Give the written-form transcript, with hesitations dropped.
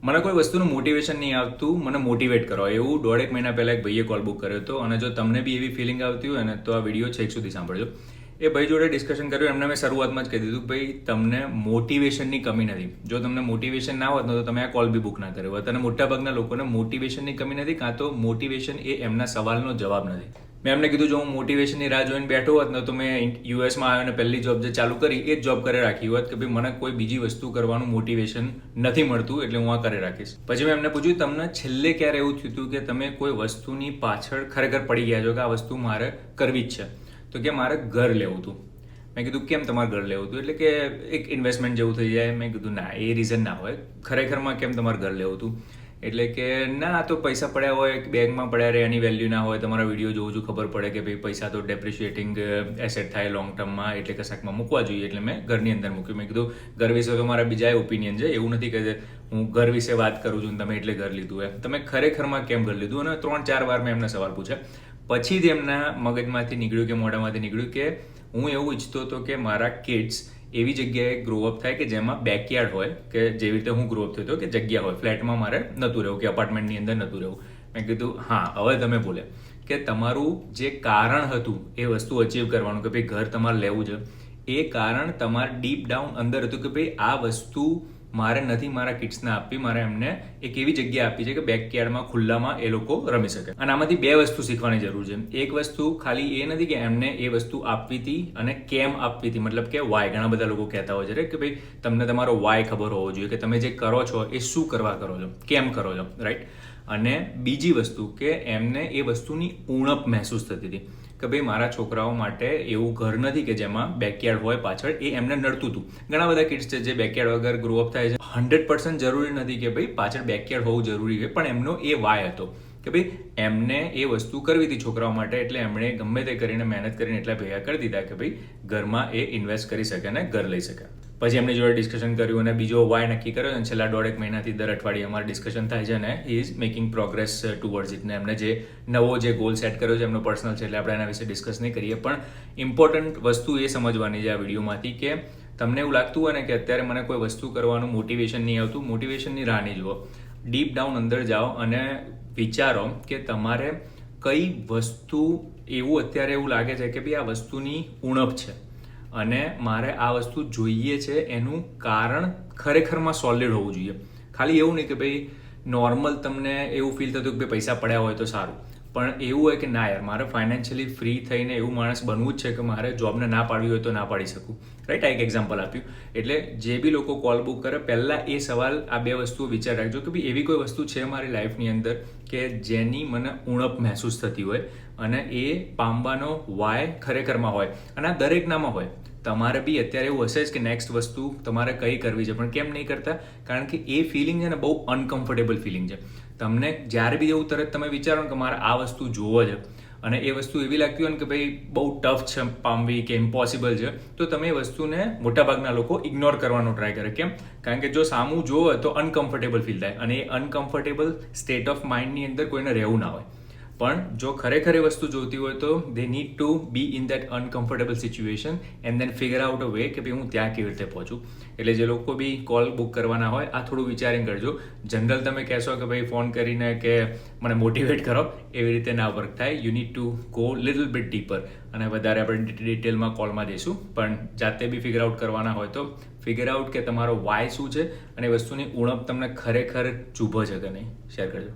મને કોઈ વસ્તુનું મોટિવેશન નહીં આવતું મને મોટિવેટ કરો એવું 1.5 મહિના પહેલાં એક ભાઈએ કોલ બુક કર્યો હતો. અને જો તમને બી એવી ફિલિંગ આવતી હોય ને તો આ વિડીયો છેક સુધી સાંભળજો. એ ભાઈ જોડે ડિસ્કશન કર્યું. એમને મેં શરૂઆતમાં જ કહી દીધું ભાઈ તમને મોટિવેશનની કમી નથી. જો તમને મોટિવેશન ના હોત ને તો તમે આ કોલ બી બુક ના કર્યો હોત. અને મોટાભાગના લોકોને મોટિવેશનની કમી નથી, કાં તો મોટિવેશન એ એમના સવાલનો જવાબ નથી. મેં એમને કીધું જો હું મોટિવેશનની રાહ જોઈને બેઠો હોત ને તો મેં યુએસમાં આવ્યો અને પહેલી જોબ જે ચાલુ કરી એ જ જોબ કરે રાખી હોત કે ભાઈ મને કોઈ બીજી વસ્તુ કરવાનું મોટિવેશન નથી મળતું એટલે હું આ કરે રાખીશ. પછી મેં એમને પૂછ્યું તમને છેલ્લે ક્યારે એવું થયું હતું કે તમે કોઈ વસ્તુની પાછળ ખરેખર પડી ગયા છો કે આ વસ્તુ મારે કરવી જ છે? તો કે મારે ઘર લેવું હતું. મેં કીધું કેમ તમારે ઘર લેવું હતું? એટલે કે એક ઇન્વેસ્ટમેન્ટ જેવું થઈ જાય. મેં કીધું ના, એ રીઝન ના હોય. ખરેખરમાં કેમ તમારે ઘર લેવું હતું? એટલે કે ના, તો પૈસા પડ્યા હોય બેંકમાં પડ્યા રહે, એની વેલ્યુ ના હોય. તમારા વિડીયો જોઉં છું ખબર પડે કે ભાઈ પૈસા તો ડેપ્રિશિએટિંગ એસેટ થાય લોંગ ટર્મમાં, એટલે કશાકમાં મૂકવા જોઈએ. એટલે મેં ઘરની અંદર મૂક્યું. મેં કીધું ઘર વિશે તો મારા બીજા ઓપિનિયન છે, એવું નથી કે હું ઘર વિશે વાત કરું છું તમે એટલે ઘર લીધું એમ. તમે ખરેખરમાં કેમ ઘર લીધું? અને 3-4 વાર મેં એમને સવાલ પૂછ્યા. પછી જ એમના મગજમાંથી નીકળ્યું કે મોઢામાંથી નીકળ્યું કે હું એવું ઈચ્છતો હતો કે મારા કિડ્સ એવી જગ્યાએ ગ્રોઅપ થાય કે જેમાં બેકયાર્ડ હોય, કે જેવી રીતે હું ગ્રોઅપ થયો હતો કે જગ્યા હોય, ફ્લેટમાં મારે નહોતું રહેવું કે અપાર્ટમેન્ટની અંદર નહોતું રહેવું. મેં કીધું હા, હવે તમે બોલે કે તમારું જે કારણ હતું એ વસ્તુ અચીવ કરવાનું કે ભાઈ ઘર તમારે લેવું છે, એ કારણ તમારે ડીપ ડાઉન અંદર હતું કે ભાઈ આ વસ્તુ મારે નથી મારા કિડ્સને આપવી, મારે એમને એક એવી જગ્યા આપવી છે કે બેકયાર્ડમાં ખુલ્લામાં એ લોકો રમી શકે. અને આમાંથી 2 વસ્તુ શીખવાની જરૂર છે. એક વસ્તુ ખાલી એ નથી કે એમને એ વસ્તુ આપવી હતી અને કેમ આપવી હતી, મતલબ કે વાય. ઘણા બધા લોકો કહેતા હોય છે કે ભાઈ તમને તમારો વાય ખબર હોવો જોઈએ કે તમે જે કરો છો એ શું કરવા કરો છો, કેમ કરો છો, રાઈટ? અને બીજી વસ્તુ કે એમને એ વસ્તુની ઉણપ મહેસૂસ થતી હતી કે ભાઈ મારા છોકરાઓ માટે એવું ઘર નથી કે જેમાં બેકયાર્ડ હોય પાછળ, એ એમને નડતું હતું. ઘણા બધા કિડ્સ છે જે બેકયાર્ડ વગર ગ્રોઅપ થાય છે. 100% જરૂરી નથી કે ભાઈ પાછળ બેકયાર્ડ હોવું જરૂરી છે, પણ એમનો એ વાય હતો કે ભાઈ એમને એ વસ્તુ કરવી હતી છોકરાઓ માટે, એટલે એમણે ગમે તે કરીને મહેનત કરીને એટલા ભેગા કરી દીધા કે ભાઈ ઘરમાં એ ઇન્વેસ્ટ કરી શકે અને ઘર લઈ શકે. પછી એમની જોડે ડિસ્કશન કર્યું અને બીજો વાય નક્કી કર્યો. અને છેલ્લા 1.5 મહિનાથી દર અઠવાડિયે અમારે ડિસ્કશન થાય છે અને he is making progress towards it. ને એમને જે નવો જે ગોલ સેટ કર્યો છે એમનો પર્સનલ છે એટલે આપણે એના વિશે ડિસ્કસ નહીં કરીએ. પણ ઇમ્પોર્ટન્ટ વસ્તુ એ સમજવાની છે આ વિડીયોમાંથી કે તમને એવું લાગતું હોય ને કે અત્યારે મને કોઈ વસ્તુ કરવાનું મોટિવેશન નહીં આવતું, મોટિવેશનની રાહ નહીં જુઓ. ડીપ ડાઉન અંદર જાઓ અને વિચારો કે તમારે કઈ વસ્તુ એવું અત્યારે એવું લાગે છે કે ભાઈ આ વસ્તુની ઉણપ છે અને મારે આ વસ્તુ જોઈએ છે, એનું કારણ ખરેખરમાં સોલિડ હોવું જોઈએ. ખાલી એવું નહીં કે ભાઈ નોર્મલ તમને એવું ફીલ થતું કે ભાઈ પૈસા પડ્યા હોય તો સારું, પણ એવું હોય કે ના યાર મારે ફાઇનાન્શિયલી ફ્રી થઈને એવું માણસ બનવું જ છે કે મારે જોબને ના પાડવી હોય તો ના પાડી શકું, રાઈટ? આ એક એક્ઝામ્પલ આપ્યું. એટલે જે બી લોકો કોલ બુક કરે પહેલાં એ સવાલ, આ 2 વસ્તુઓ વિચાર રાખજો કે ભાઈ એવી કોઈ વસ્તુ છે મારી લાઈફની અંદર કે જેની મને ઉણપ મહેસૂસ થતી હોય અને એ પામવાનો વાય ખરેખરમાં હોય. અને આ દરેકનામાં હોય. તમારે બી અત્યારે એવું હશે જ કે નેક્સ્ટ વસ્તુ તમારે કઈ કરવી છે, પણ કેમ નહીં કરતા? કારણ કે એ ફિલિંગ છે ને બહુ અનકમ્ફર્ટેબલ ફિલિંગ છે. તમને જ્યારે બી એવું તરત તમે વિચારો કે મારે આ વસ્તુ જોવો છે અને એ વસ્તુ એવી લાગતી હોય ને કે ભાઈ બહુ ટફ છે પામવી કે ઇમ્પોસિબલ છે, તો તમે એ વસ્તુને મોટાભાગના લોકો ઇગ્નોર કરવાનો ટ્રાય કરે. કેમ? કારણ કે જો સામું જોવો તો અનકમ્ફર્ટેબલ ફીલ થાય અને એ અનકમ્ફર્ટેબલ સ્ટેટ ઓફ માઇન્ડની અંદર કોઈને રહેવું ના હોય. પણ જો ખરેખર એ વસ્તુ જોતી હોય તો they need to be in that uncomfortable situation and then figure out a way કે ભાઈ હું ત્યાં કેવી રીતે પહોંચું. એટલે જે લોકો બી કોલ બુક કરવાના હોય આ થોડું વિચારીને કરજો. જનરલ તમે કહેશો કે ભાઈ ફોન કરીને કે મને મોટિવેટ કરો, એવી રીતે ના વર્ક થાય. You need to go little bit dipper અને વધારે આપણે ડિટેલમાં કોલમાં જઈશું. પણ જાતે બી ફિગર આઉટ કરવાના હોય તો ફિગર આઉટ કે તમારો વાય શું છે અને વસ્તુની ઉણપ તમને ખરેખર ચૂભો છે કે નહીં, શેર કરજો.